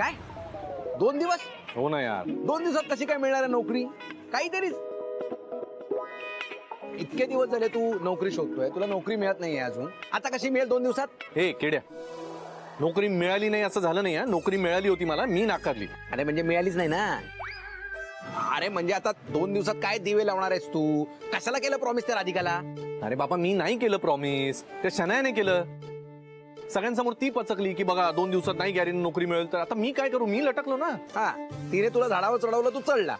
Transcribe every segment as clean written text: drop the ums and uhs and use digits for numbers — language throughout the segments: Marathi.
काय 2 दिवस? हो ना यार. 2 दिवसात कशी काय मिळणार आहे नोकरी? काहीतरीच. इतके दिवस झाले तू नोकरी शोधतोय, तुला नोकरी मिळत नाहीये अजून. आता कशी मिळेल 2 दिवसात? हे केड्या, नोकरी मिळाली नाही असं झालं नाही. नोकरी मिळाली होती मला, मी नाकारली. अरे म्हणजे मिळालीच नाही ना. अरे म्हणजे आता 2 दिवसात काय दिवे लावणार आहेस तू? कशाला केलं प्रॉमिस त्या राधिकाला? अरे बाबा, मी नाही केलं प्रॉमिस, त्या शनायाने केलं. सगळ्यांसमोर ती पचकली की बघा 2 दिवसात नाही गॅरेंटी नोकरी मिळेल. तर आता मी काय करू? मी लटकलो ना. हा, तिने तुला झाडावर चढवलं, तू चढला.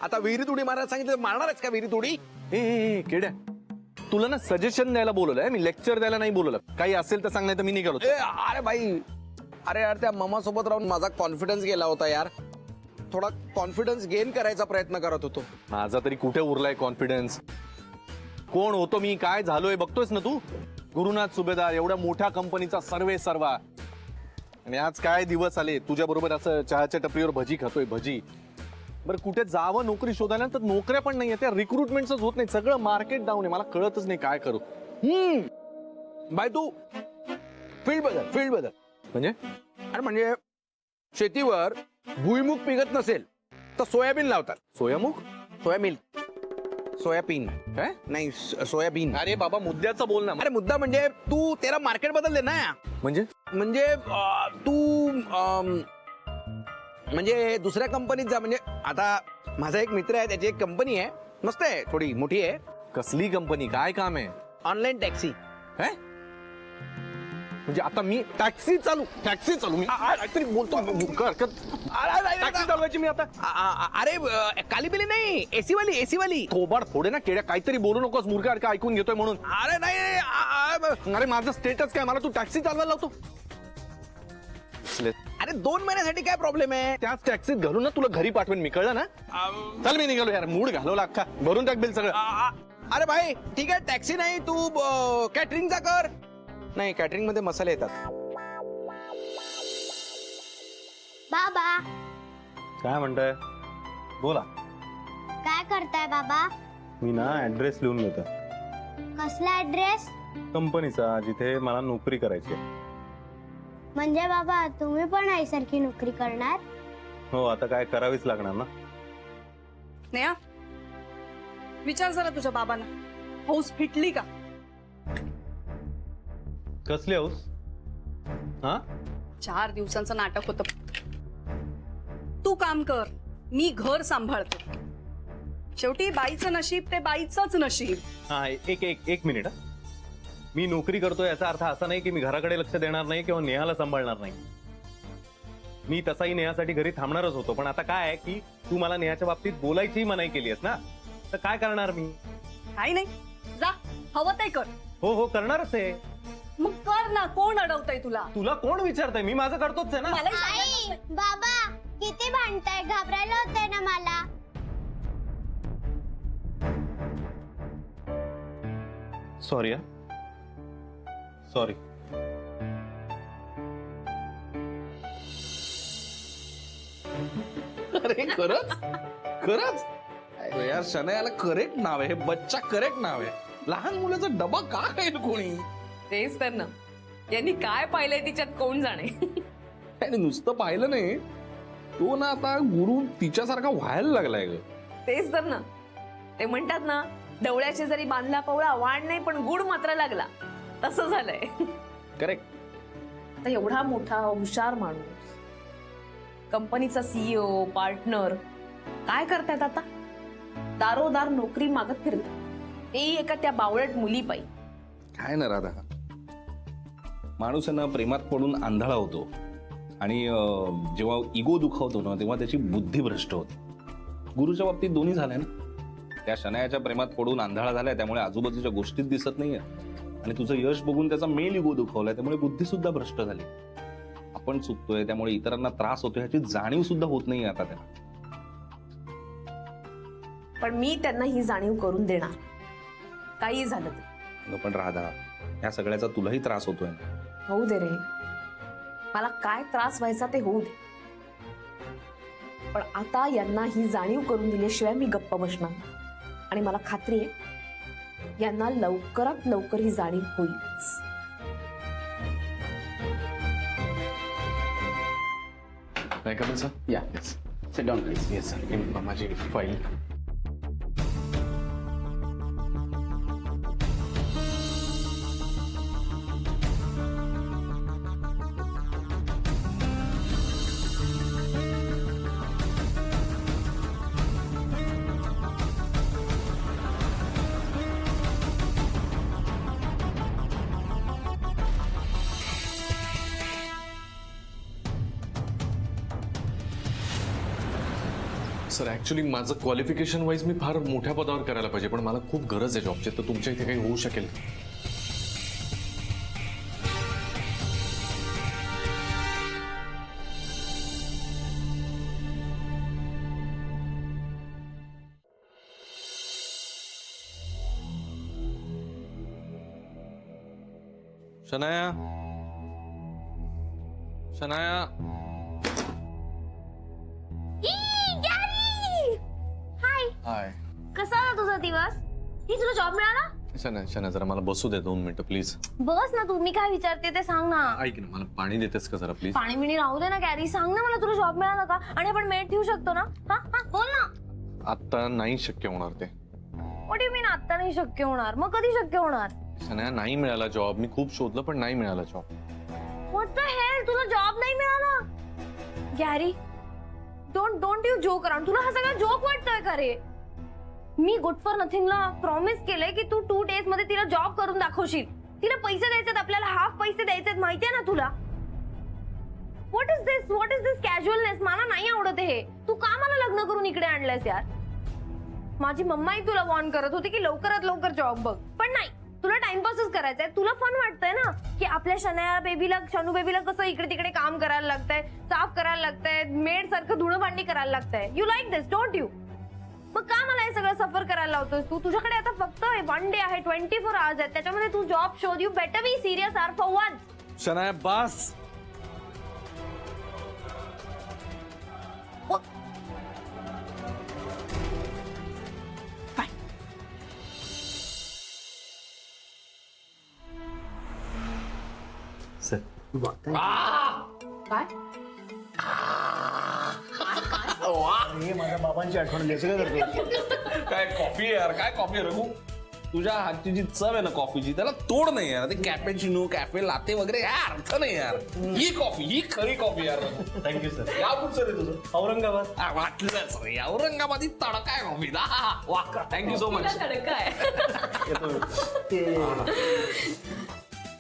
आता विहिरीत उडी मारायला सांगितलं, मारणारच का विहिरीत उडी? ए केड्या, तुला ना सजेशन द्यायला बोलवलंय मी, लेक्चर द्यायला नाही बोलवलं. काही असेल तर सांग, नाही तर मी निघालो. अरे भाई, अरे यार त्या मामा सोबत राहून माझा कॉन्फिडन्स गेला होता यार. थोडा कॉन्फिडन्स गेन करायचा प्रयत्न करत होतो. माझा तरी कुठे उरलाय कॉन्फिडन्स? कोण होतो मी, काय झालोय बघतोयस ना तू. गुरुनाथ सुभेदार, एवढ्या मोठ्या कंपनीचा सर्वे सर्वा. आणि आज काय दिवस आले, तुझ्या बरोबर असं चहाच्या टपरीवर भजी खातोय, भजी. बरं कुठे जावं नोकरी शोधायला, तर नोकऱ्या पण नाही, त्या रिक्रुटमेंटच होत नाही. सगळं मार्केट डाऊन आहे. मला कळतच नाही काय करू. बाय तू फील्ड बदल. म्हणजे अरे म्हणजे शेतीवर भुईमुग पिकत नसेल तर सोयाबीन लावतात. सोयामुख? सोयाबीन काय? नाही, सोयाबीन. अरे बाबा, मुद्द्याचा बोल ना. अरे मुद्दा म्हणजे तू तेरा मार्केट बदलले ना. म्हणजे तू म्हणजे दुसऱ्या कंपनीत जा. म्हणजे आता माझा एक मित्र आहे, त्याची एक कंपनी आहे, मस्त आहे, थोडी मोठी आहे. कसली कंपनी, काय काम आहे? Online taxi. काय म्हणजे आता मी टॅक्सी चालू मी काहीतरी बोलतो. टॅक्सी चालवायची मी आता? अरे काली बिली नाही, एसी वाली. थोबाड फोडे ना केड्या, काहीतरी बोलू नकोस. मूर्ख ऐकून घेतोय म्हणून. अरे नाही. अरे माझं स्टेटस काय, मला तू टॅक्सी चालवायला लावतो? अरे 2 महिन्यासाठी काय प्रॉब्लेम आहे? त्याच टॅक्सीत घालून ना तुला घरी पाठवेन मी, कळलं ना? चल मी निघालो यार, मूड घालवला अख्खा. भरून टाक बिल सगळं. अरे भाई ठीक आहे, टॅक्सी नाही, तू कॅटरिंगचा कर. नाही, कॅटरिंग मध्ये मसाले येतात. बाबा काय म्हणताय? बोला. काय करताय बाबा? मी ना ऍड्रेस लिहून घेतो, कसला ऍड्रेस? कंपनीचा, जिथे मला नोकरी करायची आहे. म्हणजे बाबा तुम्ही पण आईसारखी नोकरी करणार? हो, आता काय करावीच लागणार ना. नेहा, विचार जरा तुझ्या बाबांना, हौस फिटली का? कसली हौस? हा, 4 दिवसांचं नाटक होतं. तू काम कर, मी घर सांभाळतो. शेवटी बाईचं नशीब ते बाईचंच नशीब. हा, एक मिनिट. मी नोकरी करतोय याचा अर्थ असा नाही की मी घराकडे लक्ष देणार नाही किंवा नेहाला सांभाळणार नाही. मी तसाही नेहासाठी घरी थांबणारच होतो. पण आता काय आहे की तू मला नेहाच्या बाबतीत बोलायची मनाई केली आहेस ना, तर काय करणार मी? काही नाही, जा, हवं ते कर. हो करणारच आहे. मग कर ना, कोण अडवतंय तुला? तुला कोण विचारतंय? मी माझं करतोच आहे ना. मलाही सांगायचं आई, बाबा किती भांडताय, घाबरायला होतंय ना मला. सॉरी. सॉरी. अरे खरंच यार, शनायाला करेक्ट नाव आहे हे. बच्चा करेक्ट नाव आहे. लहान मुलाचा डबा का खाईल कोणी? तेच तर ना, यांनी काय पाहिलंय तिच्यात कोण जाणे. आणि नुसतं पाहिलं नाही, तो ना आता गुरु तिच्यासारखा व्हायला लागलाय ग. तेच तर ना, ते म्हणतात ना, डवळ्याचे जरी बांधला पवळा वाढ नाही पण गुड मात्र लागला, तसं झालंय. करेक्ट. आता एवढा मोठा हुशार माणूस, कंपनीचा सीईओ, पार्टनर, काय करतायत आता? दारोदार नोकरी मागत फिरतात, तेही एका त्या बावळट मुली पायी. काय ना राधा, माणूस ना प्रेमात पडून आंधळा होतो आणि जेव्हा इगो दुखावतो ना, तेव्हा त्याची बुद्धी भ्रष्ट होते. गुरुच्या बाबतीत दोन्ही झालंय ना. त्या शनायाच्या प्रेमात पडून आंधळा झालाय, त्यामुळे आजूबाजूच्या गोष्टीत दिसत नाहीये. आणि तुझं यश बघून त्याचा मेल इगो दुखावलाय, त्यामुळे बुद्धी सुद्धा भ्रष्ट झाली. आपण चुकतोय, त्यामुळे इतरांना त्रास होतोय ह्याची जाणीव सुद्धा होत नाहीये आता त्याला. पण मी त्यांना ही जाणीव करून देणार, काही झालं तरी. पण राधा, या सगळ्याचा तुलाही त्रास होतोय ना. होऊ दे रे, मला काय त्रास व्हायचा ते होऊ दे. पण आता यांना ही जाणीव करून दिल्याशिवाय मी गप्प बसणार नाही. आणि मला खात्री आहे यांना लवकरात लवकर ही जाणीव होईलच. काय करेल sir? Yeah, yes. Sit down, please. Yes sir. माझी फाईल. सर ऍक्च्युली माझं क्वालिफिकेशन वाईज मी फार मोठ्या पदावर करायला पाहिजे, पण मला खूप गरज आहे जॉबची. तर तुमच्या इथे काही होऊ शकेल? शनाया, शनाया. हाय. कसा होता तुझा दिवस? ही तुला जॉब मिळाला? शनाया, शनाया जरा मला बसू दे 2 मिनिटं प्लीज. बस ना तू, मी काय विचारते ते सांग ना. ऐक ना, मला पाणी देतेस का जरा प्लीज? पाणी बिणी राहू दे ना कॅरी, सांग ना मला तुला जॉब मिळाला का? आणि आपण मेट ठेवू शकतो ना? हा हा बोल ना. आता नाही शक्य होणार ते. व्हॉट यू मीन आता नाही शक्य होणार? मग कधी शक्य होणार? शनाया नाही मिळाला जॉब. मी खूप शोधलं पण नाही मिळाला जॉब. व्हॉट द हेल, तुला जॉब नाही मिळाला? Gary, don't you joke around. तुला हा सगळा जोक वाटतोय का रे? मी गुड फॉर नथिंगला प्रॉमिस केलंय की तू 2 days मध्ये तिला जॉब करून दाखवशील. तिला पैसे द्यायचे, आपल्याला हाफ पैसे द्यायचे, माहितीये ना तुला? व्हॉट इज दिस कॅज्युअलनेस? मला नाही आवडत हे. तू का मला लग्न करून इकडे आणलंयस यार? माझी मम्माही तुला वॉर्न करत होती की लवकरात लवकर जॉब बघ, पण नाही, तुला टाइमपासच करायचंय. तुला फन वाटतंय ना की आपल्या शनू बेबीला कसं इकडे तिकडे काम करायला लागतंय, साफ करायला लागतंय, मेड सारखं धुणं भांडी करायला लागतंय. You like this don't you? मग का मला हे सगळं सफर करायला लावतोस तू? तुझ्याकडे आता फक्त 1 day आहे, 24 hours आहेत, त्याच्यामध्ये तू जॉब शोध. You better be serious are for once. Shanaya बस. सर काय? हे माझ्या बाबांची आठवण द्यायचं काय करतो? काय कॉफी यार, काय कॉफी रघु? तुझ्या हातची जी चव आहे ना कॉफीची, त्याला तोड नाही यार. ते कॅपेचिनो, कॅफे लाते वगैरे यार अर्थ नाही यार. ही कॉफी, ही खरी कॉफी यार. Thank you sir. या कुठचं रे तुझं? औरंगाबाद. वाटलंच रे, औरंगाबादी तडका आहे कॉफी. वा, थँक्यू सो मच.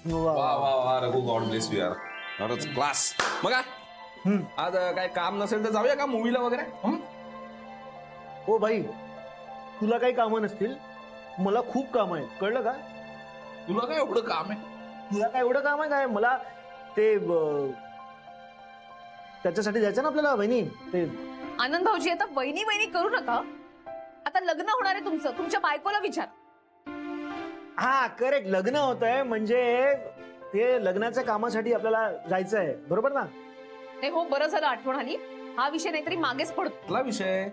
वा वा वा रघु, गॉड ब्लेस यू यार. खरंच क्लास. मग काय आज काय काम नसेल तर जाऊया का मूवीला वगैरे? हो भाई, तुला काही कामं नसतील, मला खूप काम आहे, कळलं का? तुला काय एवढं काम आहे? तुला काय एवढं काम आहे काय? मला ते त्याच्यासाठी जायचं ना आपल्याला बहिणी. ते आनंद भाऊजी, आता वहिनी करू नका. आता लग्न होणार आहे तुमचं, तुमच्या बायकोला विचार. हा करेक्ट, लग्न होत आहे म्हणजे ते लग्नाच्या कामासाठी आपल्याला जायचं आहे, बरोबर ना? नाही हो, बरं झालं आठवण आली. हा विषय नाहीतरी मागेच पडतो. कुठला विषय?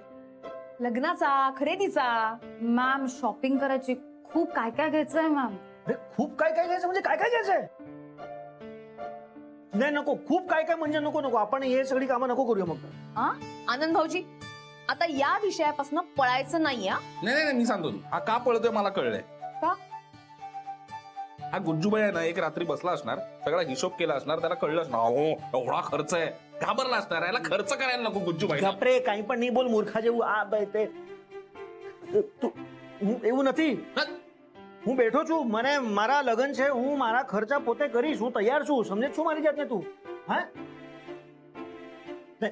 लग्नाचा, खरेदीचा. मॅम, शॉपिंग करायची, खूप काय काय घ्यायचंय मॅम. अरे खूप काय काय घ्यायचं म्हणजे काय काय घ्यायचंय? नाही नको, खूप काय काय म्हणजे नको. आपण हे सगळी कामं नको करूया मग. आनंद भाऊजी, आता या विषयापासून पळायचं नाही. नाही, मी सांगतो हा का पळतोय मला कळलंय. का? हा गुज्जूबाई आहे ना, एक रात्री बसला असणार, सगळा हिशोब केला असणार, त्याला कळलं असणार हो एवढा खर्च आहे, घाबरला असणार, याला खर्च करायला नको गुज्जूबाई. गपरे, काही पण नहीं बोल मूर्खा જેવું. આ ભાઈ તે એવું નથી. હું બેઠો છું, મને મારા લગન છે, હું મારા ખર્ચા પોતે કરીશ, હું તૈયાર છું, સમજે છું મારી જાતને तू? હા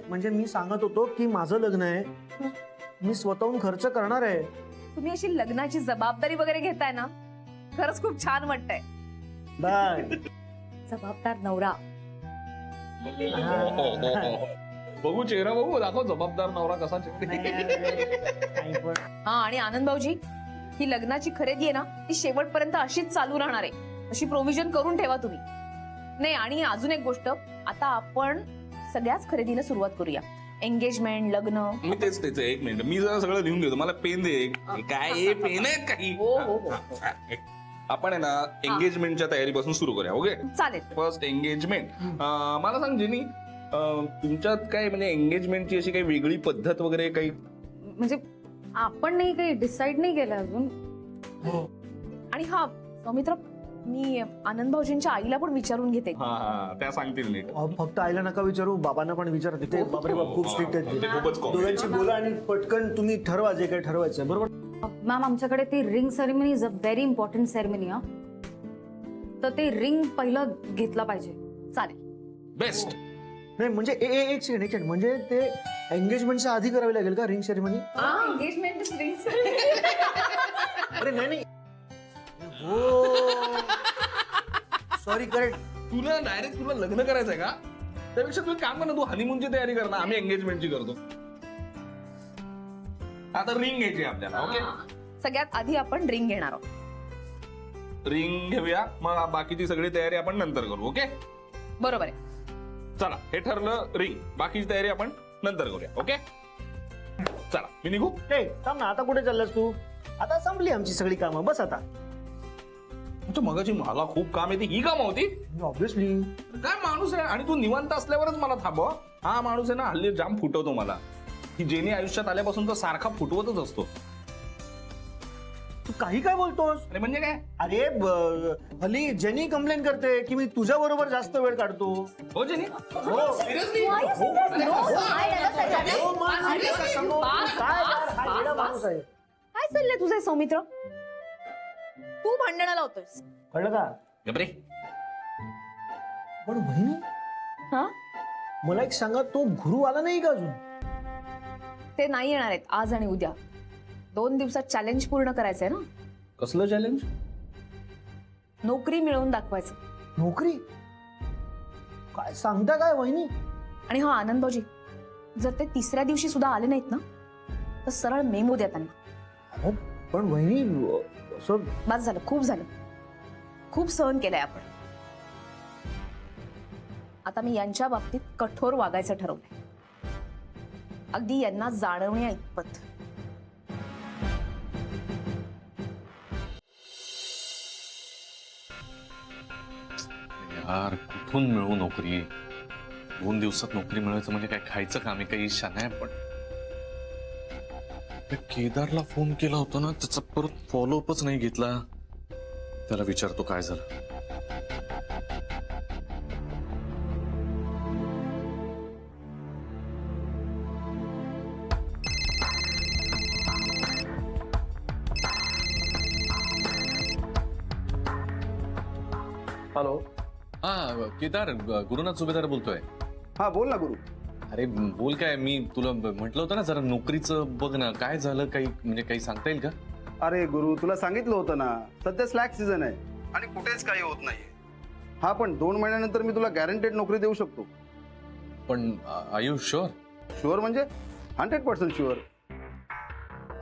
म्हणजे मी सांगत होतो की माझं लग्न आहे, मी स्वतःहून खर्च करणार आहे. तुम्ही अशी लग्नाची जबाबदारी वगैरे घेताय ना, खरंच खूप छान वाटतंय. बाय. जबाबदार नवरा. बघू चेहरा, बघू दाखव जबाबदार नवरा कसा. हा, आणि आनंद भाऊजी, ही लग्नाची खरेदी आहे ना, ती शेवटपर्यंत अशीच चालू राहणार आहे. अशी प्रोव्हिजन करून ठेवा तुम्ही. नाही, आणि अजून एक गोष्ट, आता आपण सगळ्याच खरेदीला सुरुवात करूया. एंगेजमेंट, लग्न. मी तेच 1 मिनिट, मी जरा सगळं लिहून घेतो. मला पेन दे. काय हे पेन आहेत काही? हो. आपण आहे ना एंगेजमेंटच्या तयारीपासून सुरू करूया. ओके, चालेल. First engagement. मला सांग जेनी, तुमच्यात काय म्हणजे एंगेजमेंटची अशी काही वेगळी पद्धत वगैरे काही? म्हणजे आपण नाही काही डिसाईड नाही केलं अजून. आणि हा सौमित्र, मी आनंद भाऊजींच्या आईला पण विचारून घेते. हा त्या सांगतील नीट. फक्त आईला नका विचारू, बाबांना पण विचारा. तिथे बापरे बाप खूप स्ट्रिक्ट आहेत ते. खूपच common. दोघांची बोला आणि पटकन तुम्ही ठरवा जे काही ठरवायचं, बरोबर? मॅम, आमच्याकडे ती ring ceremony is a very important ceremony. हा, तर ते रिंग पहिलं घेतला पाहिजे. चालेल. बेस्ट. नाही म्हणजे एक सेकंड, म्हणजे ते एंगेजमेंटच्या आधी करावी लागेल का रिंग सेरेमनी? एंगेजमेंट अरे नाही हो, सॉरी, करेक्ट. तुला डायरेक्ट तुला लग्न करायचंय का? त्यापेक्षा तू एक काम कर ना, तू हनीमूनची तयारी कर ना, आम्ही एंगेजमेंटची करतो. आता रिंग घ्यायची आपल्याला. ओके, सगळ्यात आधी आपण रिंग घेणार आहोत. रिंग घेऊया, मग बाकीची सगळी तयारी आपण नंतर करू. ओके, बरोबर आहे. चला हे ठरलं रिंग, बाकीची तयारी आपण नंतर करूया. ओके चला, मी निघू. ए थांब ना, आता कुठे चाललास तू? आता संपली आमची सगळी कामं, बस आता. मगाची मला खूप काम येते, ही काम होती. ऑब्विसली. काय माणूस आहे, आणि तू निवांत असल्यावरच मला थांबव. हा माणूस आहे ना, हल्ली जाम फुटवतो मला. की जेनी आयुष्यात आल्यापासून तर सारखा फुटवतच असतो. तू काही काय बोलतोस? अरे म्हणजे काय? अरे हल्ली जेनी कंप्लेंट करते की मी तुझ्या बरोबर जास्त वेळ काढतो. हो जेनी, काय चाललंय तुझं सौमित्र? तू भांडणाला होतोस. कळलं का? गबरे. पण बहिणी, हा, मला एक सांगा, तो गुरु आला नाही का अजून? ते नाही येणार आहेत आज आणि उद्या. 2 दिवसात चॅलेंज पूर्ण करायचंय ना. कसलं चॅलेंज? नोकरी मिळवून दाखवायचं. नोकरी? काय सांगता काय वहिनी? आणि हा आनंद भाऊजी, जर ते 3ऱ्या दिवशी सुद्धा आले नाहीत ना, तर सरळ मेमो द्या त्यांना. अहो, पण वहिनी असं बस झालं, खूप झालं. खूप सहन केलंय आपण. आता मी यांच्या बाबतीत कठोर वागायचं ठरवलंय, अगदी यांना जाणवण्या इतपत. यार कुठून मिळू नोकरी? 2 दिवसात नोकरी मिळवायचं म्हणजे काय खायचं काम आहे? काही इच्छा नाही. पण त्या केदारला फोन केला होता ना, त्याचा परत फॉलोअपच नाही घेतला. त्याला विचारतो काय झालं. हॅलो. हा केदार, गुरुनाथ सुभेदार बोलतोय. हा बोल ना गुरु. अरे बोल काय, मी तुला म्हटलं होतं ना जरा नोकरीचं बघ ना, काय झालं, काही म्हणजे काही सांगता येईल का? अरे गुरु, तुला सांगितलं होतं ना, सध्या स्लॅक सीझन आहे आणि कुठेच काही होत नाहीये. हा पण 2 महिन्यानंतर मी तुला गॅरंटेड नोकरी देऊ शकतो. पण आर यू शुअर? शुअर म्हणजे 100% शुअर.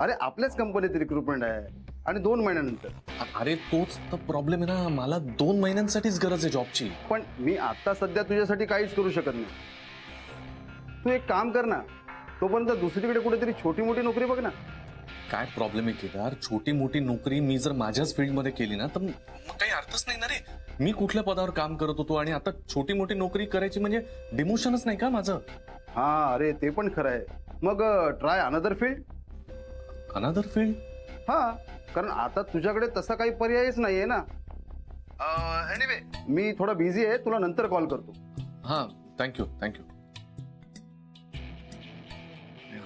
अरे आपल्याच कंपनीत रिक्रुटमेंट आहे आणि 2 महिन्यानंतर. अरे तोच तर प्रॉब्लेम आहे ना, मला 2 महिन्यांसाठीच गरज आहे जॉबची. पण मी आता सध्या तुझ्यासाठी काहीच करू शकत नाही. तू एक काम कर ना, तोपर्यंत दुसरीकडे कुठेतरी छोटी मोठी नोकरी बघ ना. काय प्रॉब्लेम आहे केदार? छोटी मोठी नोकरी मी जर माझ्याच फील्डमध्ये केली ना, तर मग काही अर्थच नाही ना रे. मी कुठल्या पदावर काम करत होतो आणि आता छोटी मोठी नोकरी करायची म्हणजे डिमोशनच नाही का माझं? हा अरे ते पण खरं आहे. मग try another field. Another field? हा, कारण आता तुझ्याकडे तसा काही पर्यायच नाहीये ना. एनिवे, मी थोडा बिझी आहे, तुला नंतर कॉल करतो. हा, थँक्यू.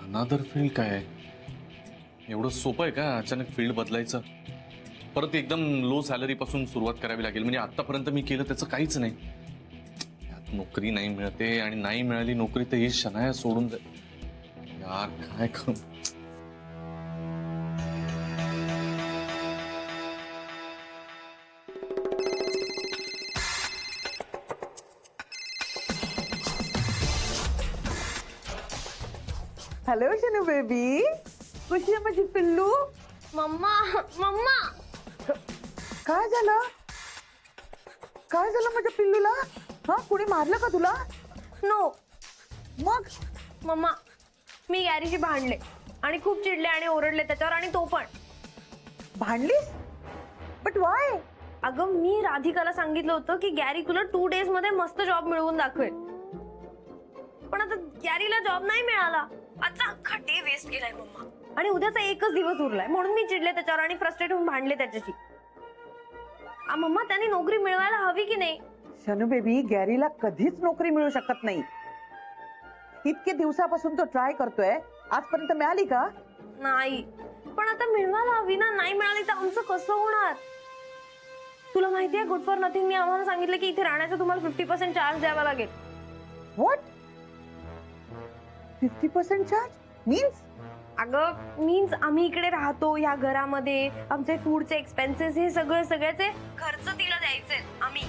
अनदर फील्ड काय आहे? एवढं सोपं आहे का अचानक फील्ड बदलायचं? परत एकदम लो सॅलरी पासून सुरुवात करावी लागेल. म्हणजे आतापर्यंत मी केलं त्याचं काहीच नाही. यात नोकरी नाही मिळते आणि नाही मिळाली नोकरी तर ही शनाया सोडून दे. यार काय करू? हॅलो शनू बेबी, कशी आहे माझी पिल्लू? मम्मा मम्मा, काय झालं? काय झालं माझ्या पिल्लूला? हा, कुणी मारलं का तुला? नो. मग मम्मा, मी गॅरीशी भांडले आणि खूप चिडले आणि ओरडले त्याच्यावर, आणि तो पण. भांडलीस? But why? अगं, मी राधिकाला सांगितलं होतं की गॅरी तुला 2 days मध्ये मस्त जॉब मिळवून दाखवेल. पण आता गॅरीला जॉब नाही मिळाला. आजचा अख्खा डे वेस्ट गेलाय मम्मा. आणि उद्याचा एकच दिवस उरलाय म्हणून मी चिडले त्याच्यावर आणि फ्रस्ट्रेट होऊन भांडले त्याच्याशी. मम्मा त्याने नोकरी मिळवायला हवी की नाही? शनू बेबी, गॅरीला कधीच नोकरी मिळू शकत नाही. इतके दिवसापासून तो ट्राय करतोय, आजपर्यंत मिळाली का? नाही, पण आता मिळवायला हवी ना. नाही मिळाली तर आमचं कसं होणार? तुला माहितीये गुड फॉर नथिंगने आम्हाला सांगितलं की इथे राहण्याचा तुम्हाला 50% चार्ज द्यावा लागेल. व्हॉट? 50% charge means? अगं मीन्स आम्ही इकडे राहतो या घरामध्ये, आमचे फूडचे एक्सपेन्सेस हे सगळ्याचे खर्च तिला द्यायचे आम्ही.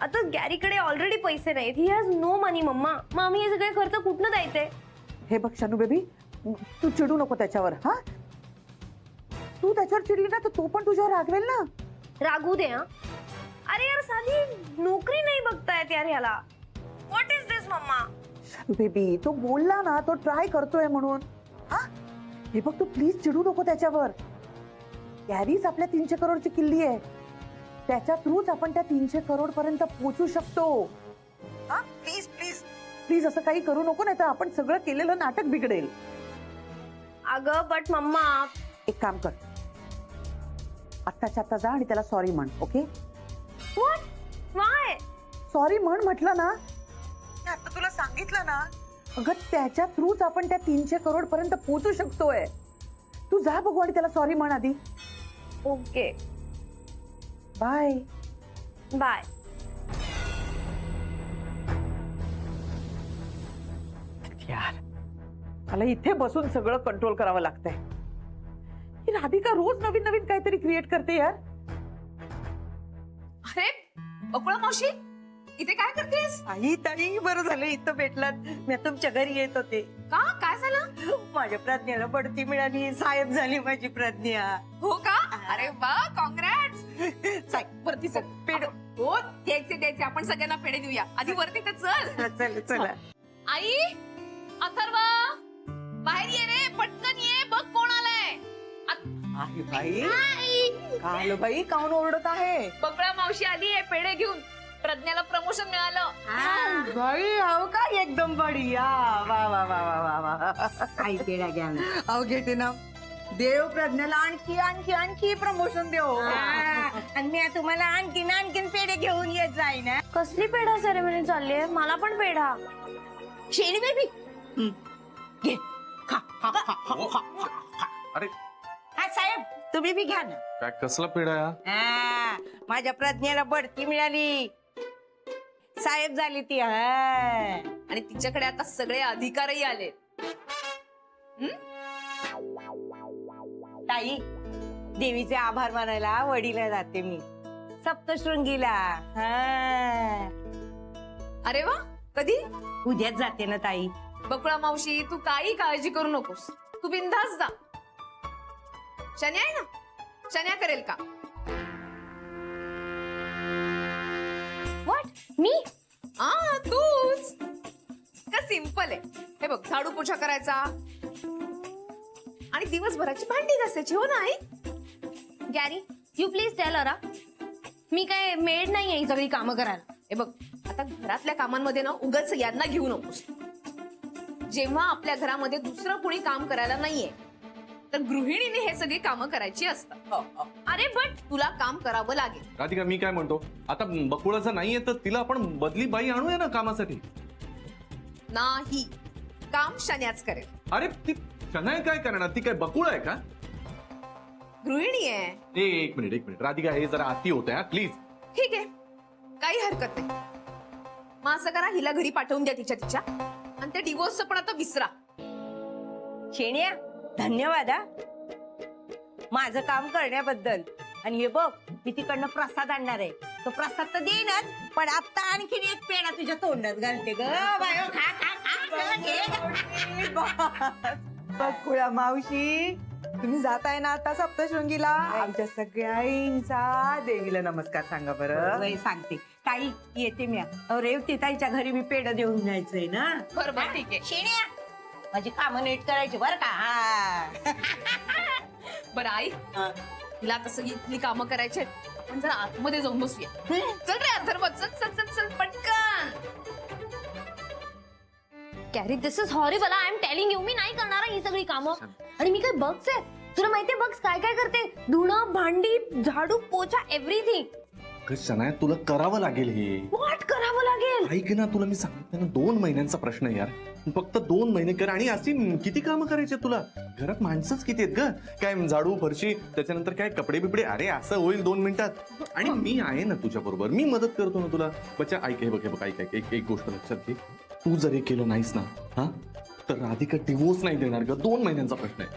आता गॅरीकडे ऑलरेडी पैसे नाहीत. He has no money mama. मग आम्ही हे सगळे खर्च कुठनं द्यायचे? हे बघ शनू बेबी, तू चिडू नको त्याच्यावर. हा, तू त्याच्यावर चिडली ना तर तो पण तुझ्यावर रागवेल ना. रागू दे. अरे यार साधी नोकरी नाही बघतायत यार ह्याला. What is this mamma? Shanu baby, तो बोलला ना तो ट्राय करतोय म्हणून. हा, हे बघ तू प्लीज चिडू नको त्याच्यावर. गॅरीच आपल्या 300 करोडची किल्ली आहे. त्याच्या थ्रूच आपण त्या 300 करोड पर्यंत पोहोचू शकतो. हा, प्लीज प्लीज प्लीज असं काही करू नको, नाही तर आपण सगळं केलेलं नाटक बिघडेल. अगं बट मम्मा. एक काम कर, आत्ताच्या आत्ता जा आणि त्याला सॉरी म्हण. ओके? व्हॉट? व्हाय? सॉरी म्हण म्हटलं ना. आता तुला सांगितलं ना. अगं त्याच्या थ्रूच आपण त्या 300 करोड पर्यंत पोहोचू शकतोय. तू जा बघू आणि त्याला सॉरी म्हण आधी. Okay bye bye. यार, मला इथे बसून सगळं कंट्रोल करावं लागतंय. ही राधिका रोज नवीन नवीन काहीतरी क्रिएट करते यार. अरे बकुळा मावशी, इथे काय करतेस? आई ताई, बरं झालं इथं भेटलात. मी तुमच्या घरी येत होते. का, काय झालं? माझ्या प्रज्ञाला बढती मिळाली, साहेब झाली माझी प्रज्ञा. हो का? अरे वा, कॉंग्रॅट्स. वरती चल. पेढ हो, द्यायचे आपण सगळ्यांना पेढे देऊया. आधी वरती तर चल. चला चला. आई, अथर्वा, बाहेर ये रे, पटकन ये. बघ कोण आलाय. आई बाई, काल बाई काऊन ओरडत आहे? बकुळा मावशी आली आहे पेढे घेऊन. प्रज्ञाला प्रमोशन मिळालं. बाई, हो का? एकदम बढिया. वा वा वा वा वा वा. आई पेढा घ्या ना. अहो घेते ना. देव प्रज्ञाला आणखी आणखी आणखी प्रमोशन देव. आणि मी तुम्हाला आणखीन आणखीन पेढे घेऊन येत जाईन. कसली पेढा सेरेमनी चालली आहे? मला पण पेढा. शेणी बेबी घे. खा खा खा खा खा. अरे हा साहेब, तुम्ही बी घ्या ना. काय कसला पेढा या? माझ्या प्रज्ञेला बढती मिळाली, साहेब झाली ती. आणि तिच्याकडे आता सगळे अधिकारही आले. ताई, देवीचे आभार मानायला वडीला जाते मी, सप्तशृंगीला. अरे वा, कधी? उद्याच जाते ना ताई. बकुळा मावशी, तू काही काळजी करू नकोस. तू बिनधास्त जा. शन्या आहे ना, शन्या करेल का? व्हॉट? मी? तूच का? सिंपल आहे. हे बघ, झाडू पोछा करायचा आणि दिवसभराची भांडी घासायची. हो ना आई? गॅरी, यू प्लीज टेल अरा, मी काय मेड नाहीये ही सगळी कामं करायला. हे बघ, आता घरातल्या कामांमध्ये ना उगाच यांना घेऊ नकोस. जेव्हा आपल्या घरामध्ये दुसरं कोणी काम करायला नाहीये तर गृहिणीने हे सगळी कामं करायची असतात. अरे बट तुला काम करावं लागेल. राधिका, मी काय म्हणतो, आता बकुळाचं नाहीये तर तिला आपण बदली बाई आणूया ना कामासाठी. नाही, काम शन्याच करेल. अरे ती शनाय काय करणार? ती काय बकुळ आहे का? गृहिणी आहे. एक मिनिट राधिका, हे जरा अति होत आहे प्लीज. ठीक आहे, काही हरकत नाही. मग असं करा, हिला घरी पाठवून द्या तिच्या आणि त्या डिवोर्सचं पण आता विसरा. शेण्या, धन्यवाद हा माझं काम करण्याबद्दल. आणि हे बघ, मी तिकडनं प्रसाद आणणार आहे. तो प्रसाद तर देईनच, पण आता आणखीन एक पेढा तुझ्या तोंडात घालते ग. खा खा खा. बकुळा मावशी, तुम्ही जाताय ना आता सप्तशृंगीला. आमच्या सगळ्यांचा देवीला नमस्कार सांगा बरं. सांगते ताई, येते मी. रेवती ताईच्या घरी मी पेढा देऊन जायचंय ना. बरोबर, ठीक आहे. शेण्या, माझी कामं नीट करायची बरं का. बरं आई, तिला आता सगळी इथली कामं करायची आहेत. आपण जरा आतमध्ये जाऊन बसूया. चल रे अथर्व, चल चल चल चल पटकन. Gary this is horrible. I am telling you, मी नाही करणार ही सगळी कामं. आणि मी काय बग्स आहे? तुला माहितीये बग्स काय काय करते? धुणं, भांडी, झाडू, पोछा, एव्हरीथिंग. शनाया तुला करावं लागेल हे. व्हॉट करावं लागेल? ऐक ना, तुला मी सांगते ना, 2 महिन्यांचा प्रश्न आहे यार. फक्त 2 महिने कर. आणि अशी किती कामं करायचे तुला? घरात माणसंच किती आहेत ग? काय झाडू, फरशी, त्याच्यानंतर काय कपडे बिपडे. अरे असं होईल 2 मिनिटात. आणि मी आहे ना तुझ्या बरोबर, मी मदत करतो ना तुला. बच्चा ऐक, हे बघ ऐक, एक गोष्ट लक्षात घे. तू जर हे केलं नाहीस ना, हा, तर राधिका डिवोर्स नाही देणार ग. 2 महिन्यांचा प्रश्न आहे.